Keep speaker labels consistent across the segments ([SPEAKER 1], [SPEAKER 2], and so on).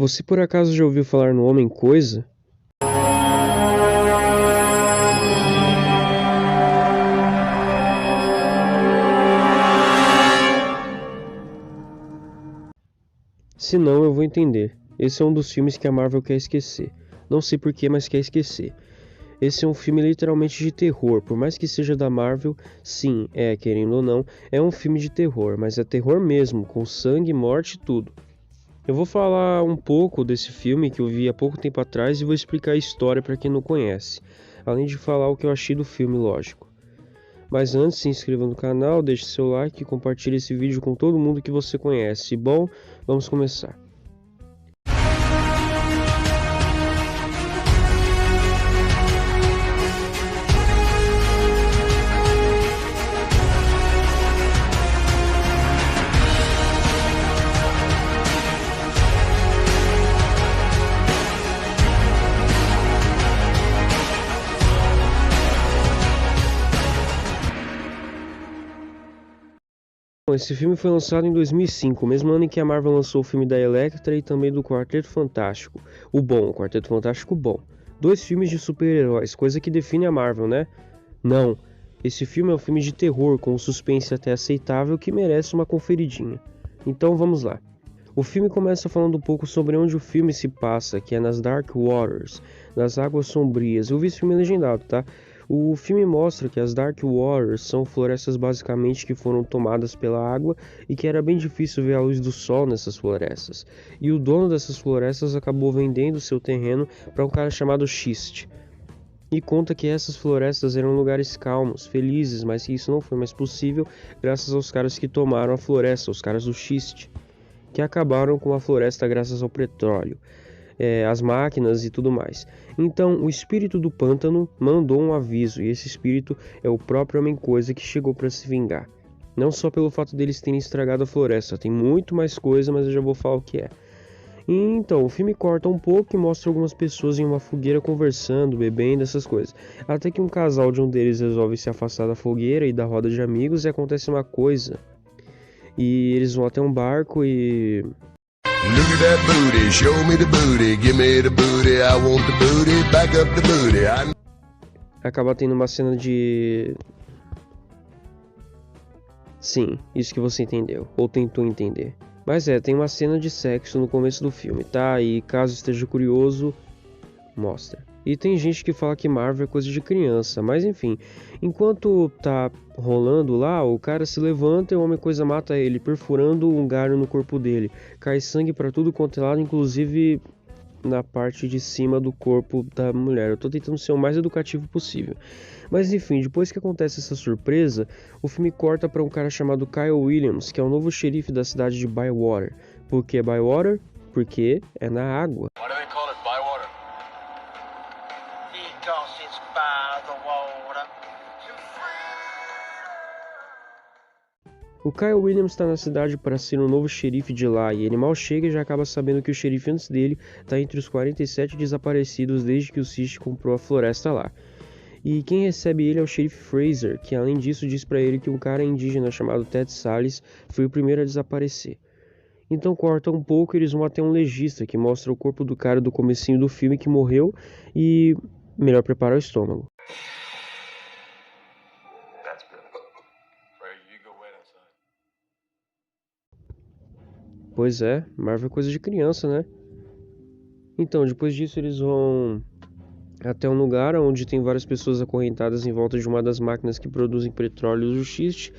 [SPEAKER 1] Você por acaso já ouviu falar no Homem-Coisa? Se não, eu vou entender. Esse é um dos filmes que a Marvel quer esquecer. Não sei porquê, mas quer esquecer. Esse é um filme literalmente de terror. Por mais que seja da Marvel, sim, querendo ou não, é um filme de terror. Mas é terror mesmo, com sangue, morte e tudo. Eu vou falar um pouco desse filme que eu vi há pouco tempo atrás e vou explicar a história para quem não conhece. Além de falar o que eu achei do filme, lógico. Mas antes, se inscreva no canal, deixe seu like e compartilhe esse vídeo com todo mundo que você conhece. Bom, vamos começar. Esse filme foi lançado em 2005, mesmo ano em que a Marvel lançou o filme da Elektra e também do Quarteto Fantástico. O Quarteto Fantástico bom. 2 filmes de super-heróis, coisa que define a Marvel, né? Não, esse filme é um filme de terror com um suspense até aceitável que merece uma conferidinha. Então vamos lá. O filme começa falando um pouco sobre onde o filme se passa, que é nas Dark Waters, nas Águas Sombrias. Eu vi esse filme legendado, tá? O filme mostra que as Dark Waters são florestas basicamente que foram tomadas pela água e que era bem difícil ver a luz do sol nessas florestas. E o dono dessas florestas acabou vendendo seu terreno para um cara chamado Xiste. E conta que essas florestas eram lugares calmos, felizes, mas que isso não foi mais possível graças aos caras que tomaram a floresta, os caras do Xiste, que acabaram com a floresta graças ao petróleo, as máquinas e tudo mais. Então o espírito do pântano mandou um aviso, e esse espírito é o próprio Homem-Coisa que chegou para se vingar. Não só pelo fato deles terem estragado a floresta, tem muito mais coisa, mas eu já vou falar o que é. E então, o filme corta um pouco e mostra algumas pessoas em uma fogueira conversando, bebendo, essas coisas. Até que um casal de um deles resolve se afastar da fogueira e da roda de amigos e acontece uma coisa. E eles vão até um barco e...
[SPEAKER 2] Look at that booty, show me the booty, give me the booty, I want the booty, back up the booty.
[SPEAKER 1] acaba tendo uma cena de... Sim, isso que você entendeu, ou tentou entender. Mas tem uma cena de sexo no começo do filme, tá? E caso esteja curioso, mostra. E tem gente que fala que Marvel é coisa de criança, mas enfim. Enquanto tá rolando lá, o cara se levanta e o Homem-Coisa mata ele, perfurando um galho no corpo dele. Cai sangue pra tudo quanto é lado, inclusive na parte de cima do corpo da mulher. Eu tô tentando ser o mais educativo possível. Mas enfim, depois que acontece essa surpresa, o filme corta para um cara chamado Kyle Williams, que é o novo xerife da cidade de Bywater. Por que Bywater? Porque é na água.
[SPEAKER 3] Why do they call it Bywater? Because it's by the water.
[SPEAKER 1] O Kyle Williams está na cidade para ser o novo xerife de lá, e ele mal chega e já acaba sabendo que o xerife antes dele está entre os 47 desaparecidos desde que o Xiste comprou a floresta lá. E quem recebe ele é o xerife Fraser, que além disso diz para ele que um cara indígena chamado Ted Salles foi o primeiro a desaparecer. Então corta um pouco e eles vão até um legista que mostra o corpo do cara do comecinho do filme que morreu e melhor preparar o estômago. Pois é, Marvel é coisa de criança, né? Então, depois disso eles vão até um lugar onde tem várias pessoas acorrentadas em volta de uma das máquinas que produzem petróleo do Xiste.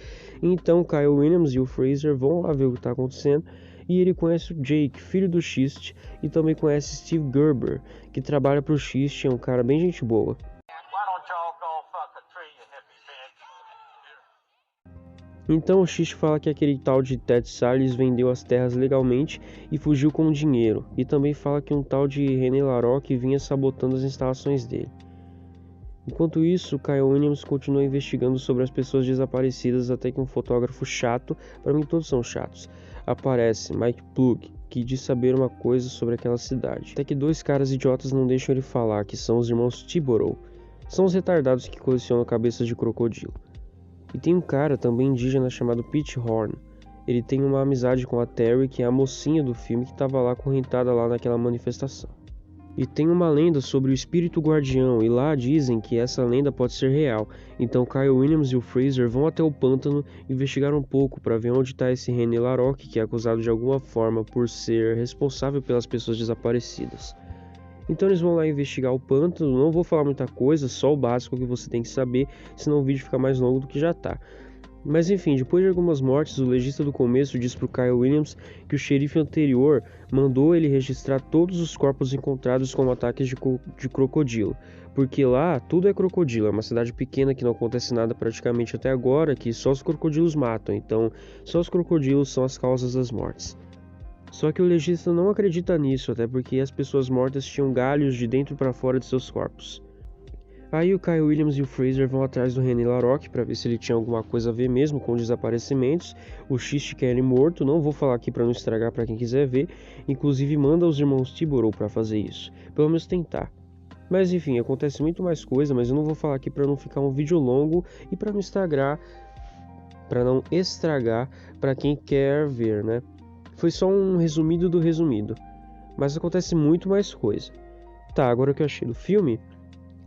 [SPEAKER 1] Então, Kyle Williams e o Fraser vão lá ver o que está acontecendo. E ele conhece o Jake, filho do Xiste, e também conhece Steve Gerber, que trabalha para o Xiste, é um cara bem gente boa. Então o Xiste fala que aquele tal de Ted Salles vendeu as terras legalmente e fugiu com o dinheiro, e também fala que um tal de René Laroque vinha sabotando as instalações dele. Enquanto isso, Kyle Williams continua investigando sobre as pessoas desaparecidas até que um fotógrafo chato, para mim todos são chatos, aparece, Mike Plug, que diz saber uma coisa sobre aquela cidade. Até que 2 caras idiotas não deixam ele falar, que são os irmãos Thibodeau. São os retardados que colecionam cabeças de crocodilo. E tem um cara também indígena chamado Pete Horn. ele tem uma amizade com a Terry, que é a mocinha do filme que estava lá acorrentada lá naquela manifestação. E tem uma lenda sobre o espírito guardião, e lá dizem que essa lenda pode ser real. Então Kyle Williams e o Fraser vão até o pântano investigar um pouco para ver onde está esse René Laroque, que é acusado de alguma forma por ser responsável pelas pessoas desaparecidas. Então eles vão lá investigar o pântano. Não vou falar muita coisa, só o básico que você tem que saber, senão o vídeo fica mais longo do que já tá. Mas enfim, depois de algumas mortes, o legista do começo diz pro Kyle Williams que o xerife anterior mandou ele registrar todos os corpos encontrados com ataques de crocodilo, porque lá tudo é crocodilo, é uma cidade pequena que não acontece nada praticamente até agora, que só os crocodilos matam, então só os crocodilos são as causas das mortes. Só que o legista não acredita nisso, até porque as pessoas mortas tinham galhos de dentro para fora de seus corpos. Aí o Kyle Williams e o Fraser vão atrás do René Laroque para ver se ele tinha alguma coisa a ver mesmo com desaparecimentos. O Xiste quer ele morto, não vou falar aqui para não estragar para quem quiser ver. Inclusive manda os irmãos Thibodeau para fazer isso, pelo menos tentar. Mas enfim, acontece muito mais coisa, mas eu não vou falar aqui para não ficar um vídeo longo e para não estragar para quem quer ver, né? Foi só um resumido do resumido, mas acontece muito mais coisa. Tá, agora o que eu achei do filme?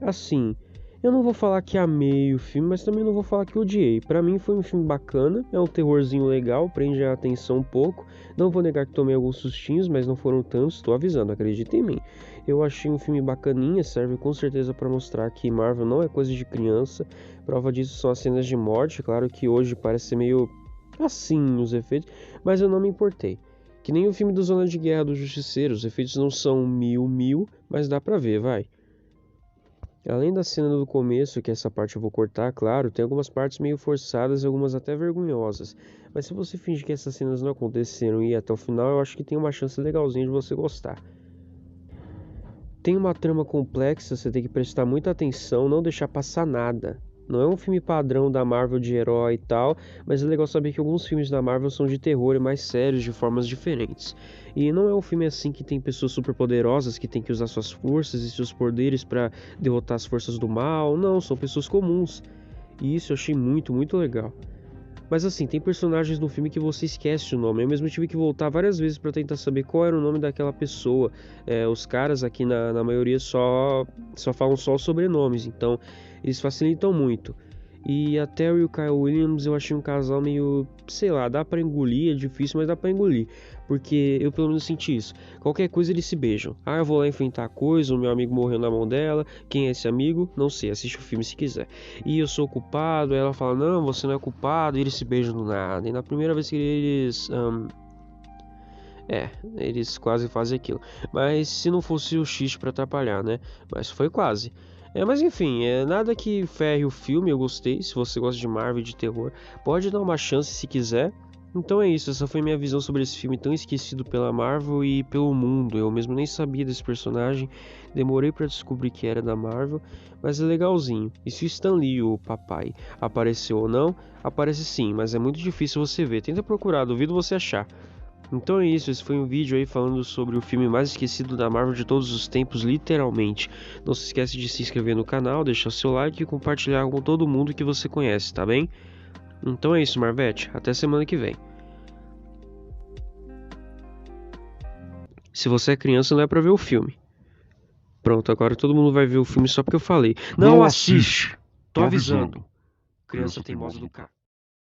[SPEAKER 1] Assim, eu não vou falar que amei o filme, mas também não vou falar que odiei. Pra mim foi um filme bacana, é um terrorzinho legal, prende a atenção um pouco. Não vou negar que tomei alguns sustinhos, mas não foram tantos, tô avisando, acredita em mim. Eu achei um filme bacaninha, serve com certeza pra mostrar que Marvel não é coisa de criança. Prova disso são as cenas de morte, claro que hoje parece ser meio assim os efeitos, mas eu não me importei. Que nem o filme do Zona de Guerra do Justiceiro, os efeitos não são mil, mas dá pra ver, vai. Além da cena do começo, que essa parte eu vou cortar, claro, tem algumas partes meio forçadas e algumas até vergonhosas. Mas se você fingir que essas cenas não aconteceram e ir até o final, eu acho que tem uma chance legalzinha de você gostar. Tem uma trama complexa, você tem que prestar muita atenção, não deixar passar nada. Não é um filme padrão da Marvel de herói e tal, mas é legal saber que alguns filmes da Marvel são de terror e mais sérios de formas diferentes. E não é um filme assim que tem pessoas super poderosas que tem que usar suas forças e seus poderes para derrotar as forças do mal. Não, são pessoas comuns. E isso eu achei muito legal. Mas assim, tem personagens no filme que você esquece o nome. Eu mesmo tive que voltar várias vezes para tentar saber qual era o nome daquela pessoa. Os caras aqui na maioria só falam só os sobrenomes, então eles facilitam muito. E a Terry e o Kyle Williams eu achei um casal meio, sei lá, dá pra engolir, é difícil, mas dá pra engolir. Porque eu pelo menos senti isso. Qualquer coisa eles se beijam. Ah, eu vou lá enfrentar a coisa, o meu amigo morreu na mão dela. Quem é esse amigo? Não sei, assiste o filme se quiser. E eu sou culpado, aí ela fala, não, você não é culpado, e eles se beijam do nada. E na primeira vez que eles... eles quase fazem aquilo. Mas se não fosse o Xiste pra atrapalhar, né? Mas foi quase. Mas enfim, nada que ferre o filme, eu gostei. Se você gosta de Marvel e de terror, pode dar uma chance se quiser. Então é isso, essa foi minha visão sobre esse filme tão esquecido pela Marvel e pelo mundo. Eu mesmo nem sabia desse personagem, demorei pra descobrir que era da Marvel, mas é legalzinho. E se o Stan Lee, o papai, apareceu ou não, aparece sim, mas é muito difícil você ver. Tenta procurar, duvido você achar. Então é isso, esse foi um vídeo aí falando sobre o filme mais esquecido da Marvel de todos os tempos, literalmente. Não se esquece de se inscrever no canal, deixar seu like e compartilhar com todo mundo que você conhece, tá bem? Então é isso, Marvete, até semana que vem. Se você é criança, não é pra ver o filme. Pronto, agora todo mundo vai ver o filme só porque eu falei. Não assiste! Tô avisando. Criança teimosa do cara.